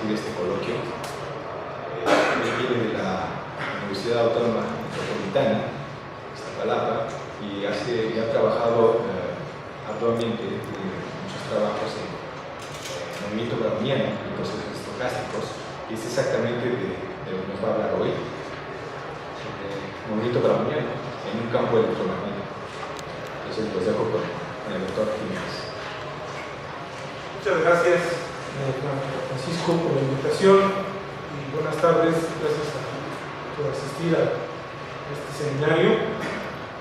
impartir este coloquio. Él viene de la Universidad Autónoma Metropolitana, Iztapalapa, y ha trabajado arduamente muchos trabajos en movimiento browniano, en procesos estocásticos, y es exactamente de lo que nos va a hablar hoy, sobre el movimiento browniano en un campo electromagnético. Entonces los dejo con el doctor Jiménez. Muchas gracias, Francisco, por la invitación y buenas tardes. Gracias por asistir a este seminario.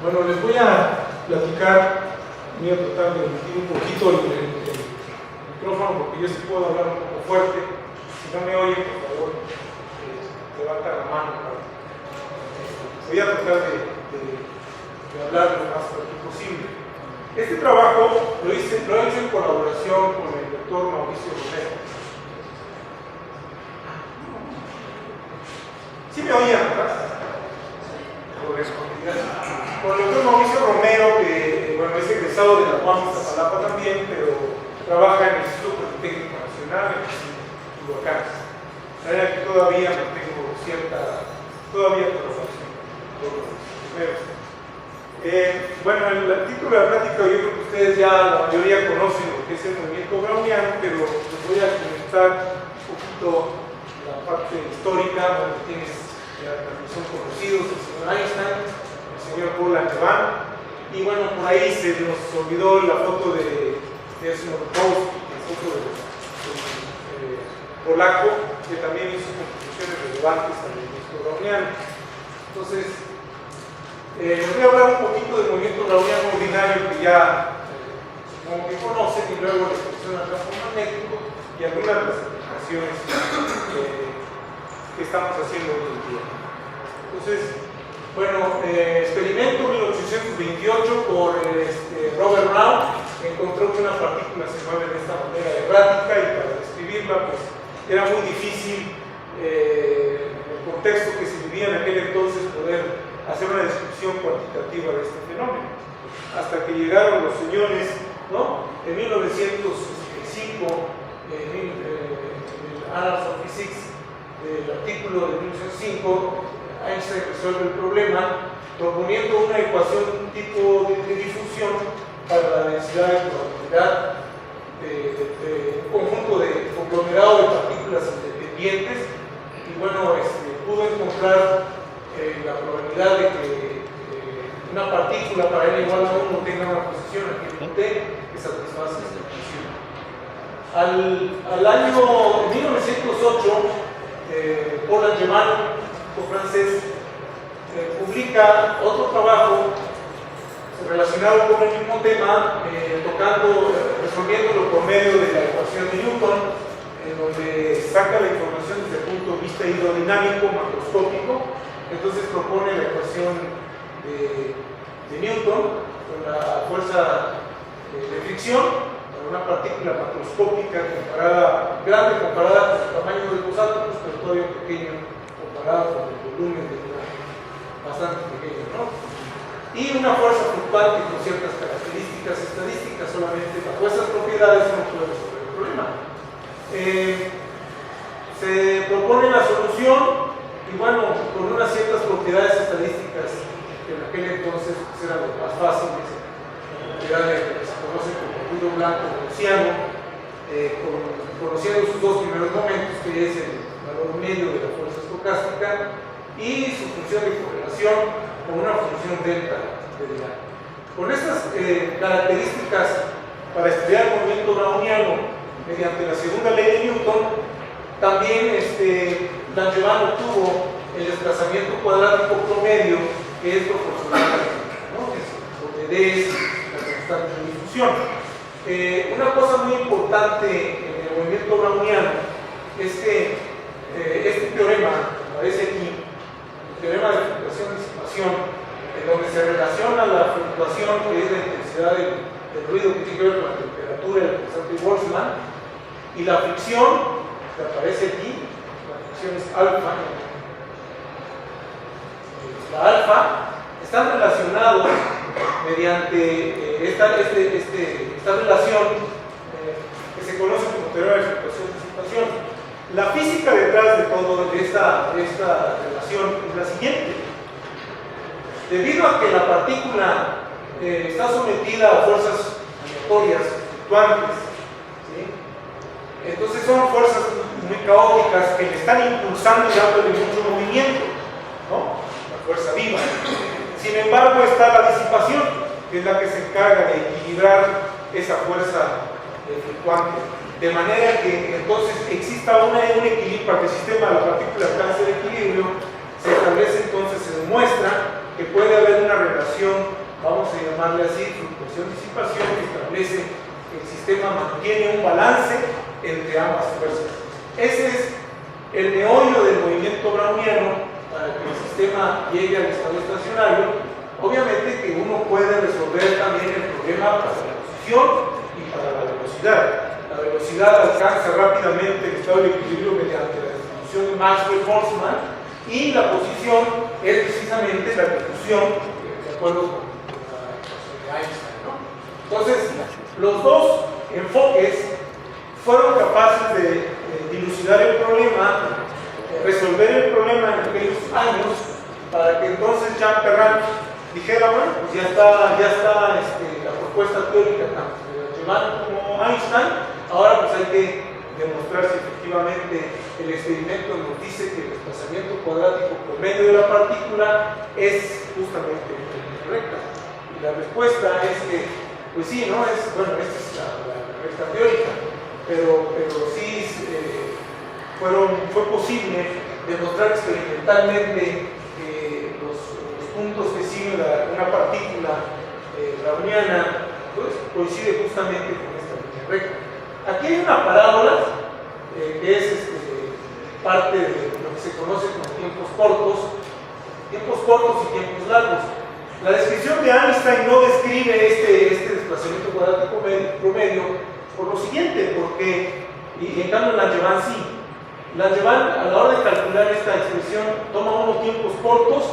Bueno, les voy a platicar, voy a tratar de emitir un poquito el micrófono porque yo sí puedo hablar un poco fuerte. Si no me oyen, por favor, levanta la mano. Voy a tratar de hablar lo más rápido posible. Este trabajo lo he hecho en colaboración con el doctor Mauricio Romero. ¿Sí me oían, verdad? Con el doctor Mauricio Romero, que bueno, es egresado de la UAM Iztapalapa también, pero trabaja en el Instituto Politécnico Nacional en Huacán. De manera que todavía mantengo cierta colaboración con los primeros. Bueno, el título de la plática, yo creo que ustedes ya la mayoría conocen lo que es el movimiento browniano, pero les voy a comentar un poquito la parte histórica, donde quienes son conocidos, el señor Einstein, el señor Paul Langevin, y bueno, por ahí se nos olvidó la foto de Desmond Minkowski, que es otro polaco, que también hizo contribuciones relevantes al movimiento browniano. Entonces, les voy a hablar un poquito del movimiento browniano ordinario que ya supongo que conocen, y luego la expresión al campo magnético y algunas de las aplicaciones que estamos haciendo hoy en día. Entonces, bueno, experimento 1828 por Robert Brown, encontró que una partícula se mueve de esta manera errática, y para describirla pues era muy difícil en el contexto que se vivía en aquel entonces poder hacer una descripción cuantitativa de este fenómeno, hasta que llegaron los señores, ¿no? En 1905, en el Annals of Physics, el artículo de 1905, Einstein resuelve el problema proponiendo una ecuación tipo de difusión para la densidad de probabilidad de un conjunto de conglomerado de partículas independientes, y bueno, pudo encontrar la probabilidad de que una partícula para n igual a 1 tenga una posición aquí en T que satisface esta ecuación. Al año 1908, Paul Langevin, francés, publica otro trabajo relacionado con el mismo tema, resolviéndolo por medio de la ecuación de Newton, en donde saca la información desde el punto de vista hidrodinámico macroscópico. Entonces propone la ecuación de Newton con la fuerza de fricción para una partícula macroscópica grande comparada con el tamaño de los átomos, pero todavía pequeño comparado con el volumen de una bastante pequeño, ¿no? Y una fuerza fluctuante con ciertas características estadísticas. Solamente bajo esas propiedades no puede resolver el problema. Se propone la solución, y bueno, con unas ciertas propiedades estadísticas que en aquel entonces eran las más fáciles, propiedades que se conocen como ruido blanco gaussiano, conociendo sus dos primeros momentos, que es el valor medio de la fuerza estocástica y su función de correlación con una función delta de Dirac. Con estas características, para estudiar el movimiento browniano mediante la segunda ley de Newton, también Langevin obtuvo el desplazamiento cuadrático promedio, que es proporcional a D, ¿no? Donde D es la constante de difusión. Una cosa muy importante en el movimiento browniano es que este teorema que aparece aquí, el teorema de fluctuación-disipación, en donde se relaciona la fluctuación, que es la intensidad del ruido, que tiene que ver con la temperatura, el constante de Boltzmann, y la fricción, que aparece aquí, la fricción es alfa. La alfa están relacionados mediante esta relación que se conoce como teorema de fluctuación-disipación. La física detrás de todo de esta relación es la siguiente. Debido a que la partícula está sometida a fuerzas aleatorias, fluctuantes, ¿sí? Entonces son fuerzas muy caóticas que le están impulsando y dándole mucho movimiento, ¿no? La fuerza viva. Sin embargo, está la disipación, que es la que se encarga de equilibrar esa fuerza fluctuante, de manera que entonces exista un equilibrio para que el sistema de la partícula alcance el equilibrio. Se establece entonces, se demuestra que puede haber una relación, vamos a llamarle así, fluctuación-disipación, que establece que el sistema mantiene un balance entre ambas fuerzas. Ese es el meollo del movimiento browniano para que el sistema llegue al estado estacionario. Obviamente que uno puede resolver también el problema para la posición y para la velocidad. La velocidad alcanza rápidamente el estado de equilibrio mediante la distribución de Maxwell-Boltzmann, y la posición es precisamente la difusión de acuerdo con la ecuación de Einstein, ¿no? Entonces, los dos enfoques fueron capaces de dilucidar el problema, resolver el problema en aquellos años, para que entonces Jean Perrin dijera, bueno, pues ya está la propuesta teórica tanto de Langevin como Einstein. Ahora pues hay que demostrar si efectivamente el experimento nos dice que el desplazamiento cuadrático promedio de la partícula es justamente una línea recta. Y la respuesta es que, pues sí, ¿no? Bueno, esta es la recta teórica, pero sí fue posible demostrar experimentalmente que los puntos que sigue una partícula browniana pues, coincide justamente con esta línea recta. Aquí hay una parábola que es parte de lo que se conoce como tiempos cortos y tiempos largos. La descripción de Einstein no describe este desplazamiento cuadrático promedio por lo siguiente, porque, y en cambio Langevin sí. Langevin, a la hora de calcular esta expresión, toma unos tiempos cortos,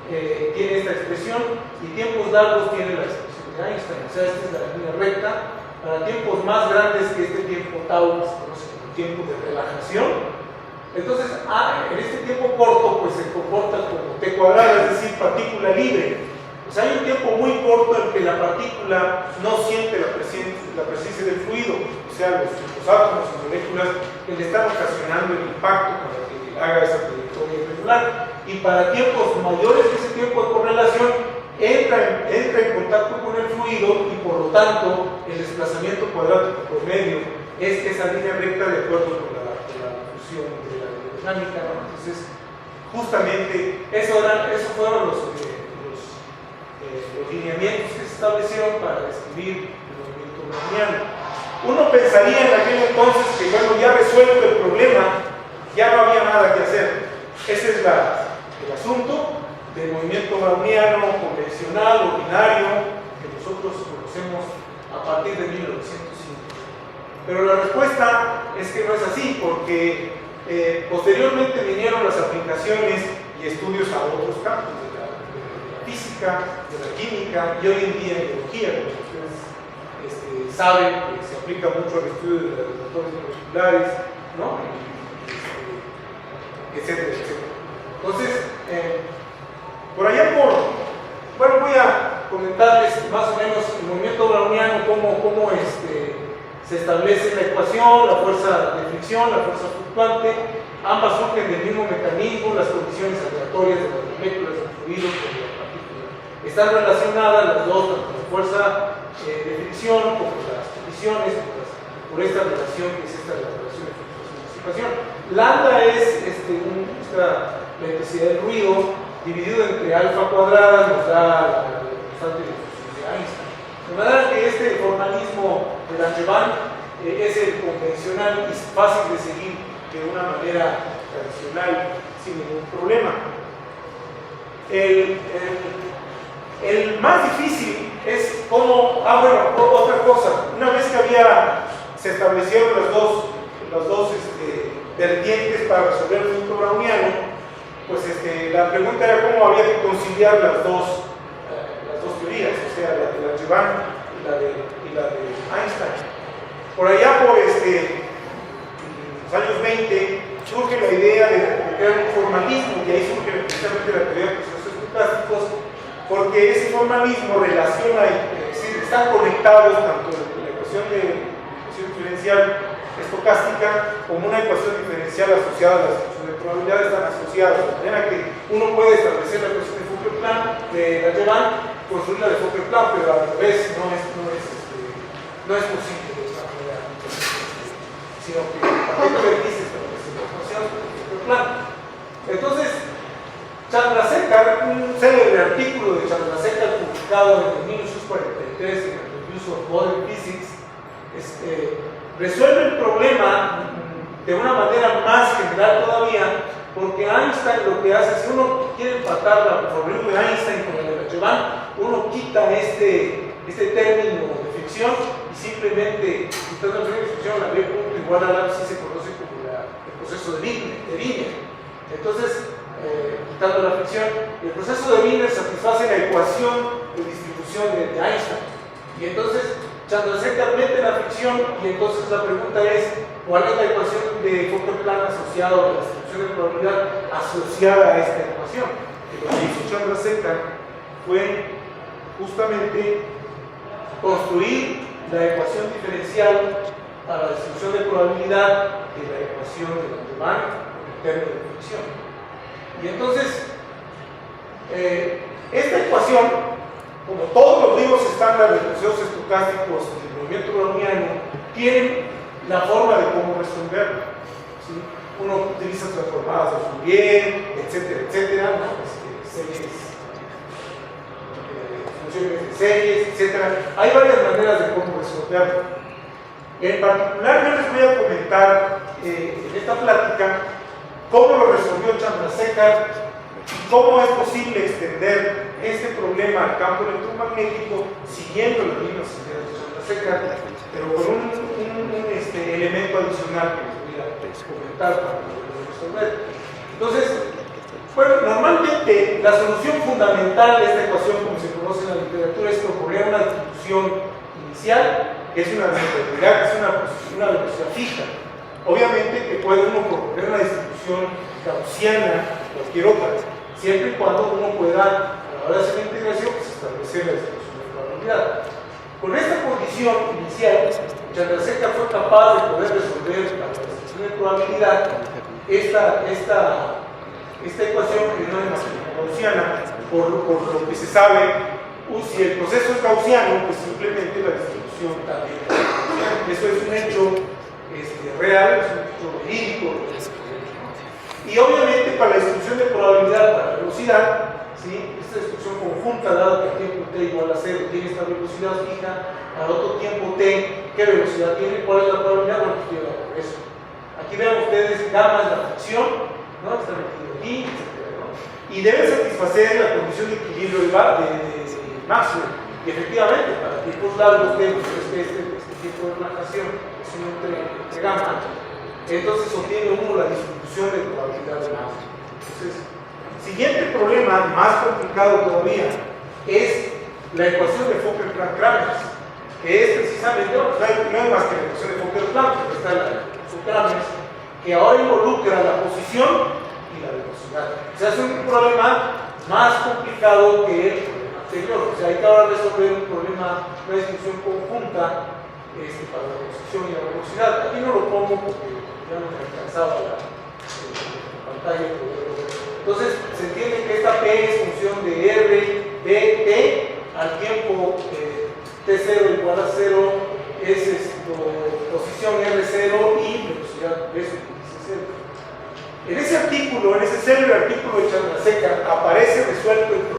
tiene esta expresión, y tiempos largos tiene la expresión de Einstein. O sea, esta es la línea recta. Para tiempos más grandes que este tiempo tau, que se conoce como tiempo de relajación. Entonces, en este tiempo corto, pues se comporta como t cuadrada, es decir, partícula libre. O sea, hay un tiempo muy corto en que la partícula no siente la presencia del fluido, o sea, los átomos y moléculas que le están ocasionando el impacto para que haga esa trayectoria irregular. Y para tiempos mayores que ese tiempo de correlación, entra en contacto con el fluido y por lo tanto el desplazamiento cuadrático promedio es esa línea recta de acuerdo con la difusión de la dinámica, ¿no? Entonces, justamente esos fueron los lineamientos que se establecieron para describir el movimiento browniano. Uno pensaría en aquel entonces que, bueno, ya resuelto el problema, ya no había nada que hacer. Ese es el asunto del movimiento browniano convencional, ordinario, que nosotros conocemos a partir de 1905. Pero la respuesta es que no es así, porque posteriormente vinieron las aplicaciones y estudios a otros campos de la física, de la química y hoy en día en biología, como ustedes saben que se aplica mucho al estudio de los motores moleculares, ¿no? Etcétera, etcétera. Entonces, por allá bueno, voy a comentarles más o menos el movimiento browniano, cómo se establece la ecuación, la fuerza de fricción, la fuerza fluctuante. Ambas surgen del mismo mecanismo, las condiciones aleatorias de las moléculas del fluido con la partícula. Están relacionadas las dos, tanto la fuerza de fricción como las condiciones, por esta relación que es esta relación de fluctuación-disipación. Lambda es la intensidad del ruido, dividido entre alfa cuadrada nos da la constante de difusión de Einstein. De manera que este formalismo de Langevin es el convencional y es fácil de seguir de una manera tradicional sin ningún problema. El más difícil es cómo, otra cosa, una vez que se establecieron las dos vertientes para resolver el movimiento browniano, pues la pregunta era cómo había que conciliar las dos teorías, o sea, la de Langevin y la de Einstein. Por allá, por los años 20, surge la idea de crear un formalismo, y ahí surge precisamente la teoría de procesos estocásticos, porque ese formalismo relaciona, es decir, están conectados tanto la ecuación diferencial estocástica como una ecuación diferencial asociada a la distribución de probabilidades, están asociadas, de manera que uno puede establecer la ecuación de Fokker-Plan de la Jevons, construirla de Fokker-Plan, pero al revés no es posible de esta manera, sino que partir de vertices establecer la ecuación de Fokker-Plan. Entonces, Chandrasekhar, un célebre artículo de Chandrasekhar publicado en 1943 en el Reviews of Modern Physics, resuelve el problema de una manera más general todavía, porque Einstein lo que hace, si uno quiere empatar el problema de Einstein con el de la Jevons, uno quita este término de fricción y simplemente quitando el término de fricción, la B punto igual a la sí se conoce como el proceso de Wiener. Entonces, quitando la fricción, el proceso de Wiener satisface la ecuación de distribución de Einstein. Y entonces Chandrasekhar mete la fricción y entonces la pregunta es ¿cuál es la ecuación de Fokker-Plan asociada a la distribución de probabilidad asociada a esta ecuación? Y lo que hizo Chandrasekhar fue justamente construir la ecuación diferencial para la distribución de probabilidad de la ecuación de la Jevons en términos de fricción. Y entonces esta ecuación, como todos los libros estándar de procesos estocásticos del movimiento browniano, tienen la forma de cómo resolverlo. ¿Sí? Uno utiliza transformadas de Fourier, etcétera, ¿no? Series, funciones de series, etcétera. Hay varias maneras de cómo resolverlo. En particular, yo les voy a comentar en esta plática cómo lo resolvió Chandrasekhar y cómo es posible extender este problema al campo electromagnético siguiendo las mismas ideas de Chandrasekhar, pero con un elemento adicional que les voy a comentar para poderlo resolver. Entonces, bueno, normalmente la solución fundamental de esta ecuación, como se conoce en la literatura, es proponer una distribución inicial, que es una velocidad, que es una velocidad fija. Obviamente que puede uno proponer una distribución gaussiana, cualquier otra, siempre y cuando uno pueda, a la hora de hacer la integración, pues establecer la distribución de probabilidad. Con esta condición inicial, Chandrasekhar fue capaz de poder resolver la distribución de probabilidad esta ecuación que no es más que gaussiana, por lo que se sabe, si el proceso es gaussiano, pues simplemente la distribución también es gaussiana. Eso es un hecho real, es un hecho verídico. Y obviamente para la distribución de probabilidad para la velocidad, ¿sí? Esta distribución conjunta, dado que el tiempo t igual a 0 tiene esta velocidad fija, al otro tiempo t, ¿qué velocidad tiene? ¿Cuál es la probabilidad? Bueno, pues tiene la progreso. Aquí vean ustedes, gamma es la fricción, ¿no? Está metido aquí, etc., ¿no? Y debe satisfacer la condición de equilibrio de Maxwell. Y efectivamente, para tiempos largos, este tipo de relajación es un entre gamma. Entonces obtiene uno la distribución de probabilidad de Maxwell. Entonces, siguiente problema, más complicado todavía, es la ecuación de Fokker-Plan-Kramers, que es precisamente, bueno, no hay más que la ecuación de Fokker-Plan, pero está la ecuación Kramers, que ahora involucra la posición y la velocidad. O sea, es un problema más complicado que el problema anterior. O sea, hay que ahora resolver un problema, una distribución conjunta para la posición y la velocidad. Aquí no lo pongo porque ya no me alcanzaba la pantalla. Entonces, se entiende que esta P es función de R de T al tiempo T0 igual a 0 es posición R0 y velocidad V índice 0. En ese artículo, en ese célebre artículo de Chandrasekhar, aparece resuelto el